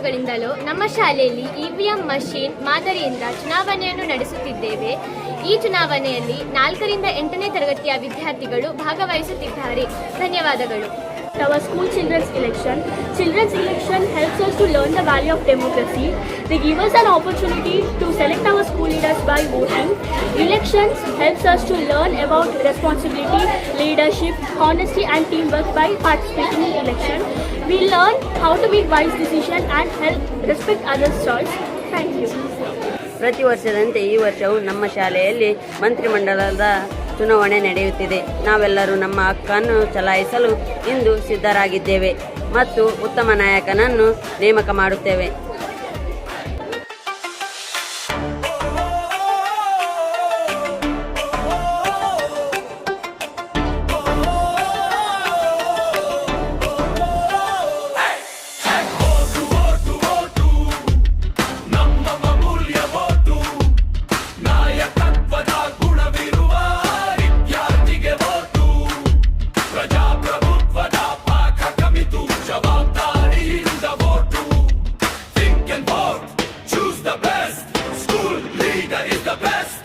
ವರ್ಷಗಳಿಂದಲೂ ನಮ್ಮ ಶಾಲೆಯಲ್ಲಿ ಇವಿಎಂ ಮಷೀನ್ ಮಾದರಿಯಿಂದ ಚುನಾವಣೆಯನ್ನು ನಡೆಸುತ್ತಿದ್ದೇವೆ. ಈ ಚುನಾವಣೆಯಲ್ಲಿ 4ರಿಂದ 8ನೇ ತರಗತಿಯ ವಿದ್ಯಾರ್ಥಿಗಳು ಭಾಗವಹಿಸುತ್ತಿದ್ದಾರೆ. ಧನ್ಯವಾದಗಳು. Our school children's election helps us to learn the value of democracy. They give us an opportunity to select our school leaders by voting. Elections helps us to learn about responsibility, leadership, honesty and teamwork by participating in election. We learn how to make wise decisions and help respect others' choice. Thank you. ಪ್ರತಿ ವರ್ಷದಂತೆ ಈ ವರ್ಷವೂ ನಮ್ಮ ಶಾಲೆಯಲ್ಲಿ ಮಂತ್ರಿಮಂಡಲದ ಚುನಾವಣೆ ನಡೆಯುತ್ತಿದೆ. ನಾವೆಲ್ಲರೂ ನಮ್ಮ ಹಕ್ಕನ್ನು ಚಲಾಯಿಸಲು ಇಂದು ಸಿದ್ಧರಾಗಿದ್ದೇವೆ ಮತ್ತು ಉತ್ತಮ ನಾಯಕನನ್ನು ನೇಮಕ ಮಾಡುತ್ತೇವೆ. Choose the best. School leader is the best.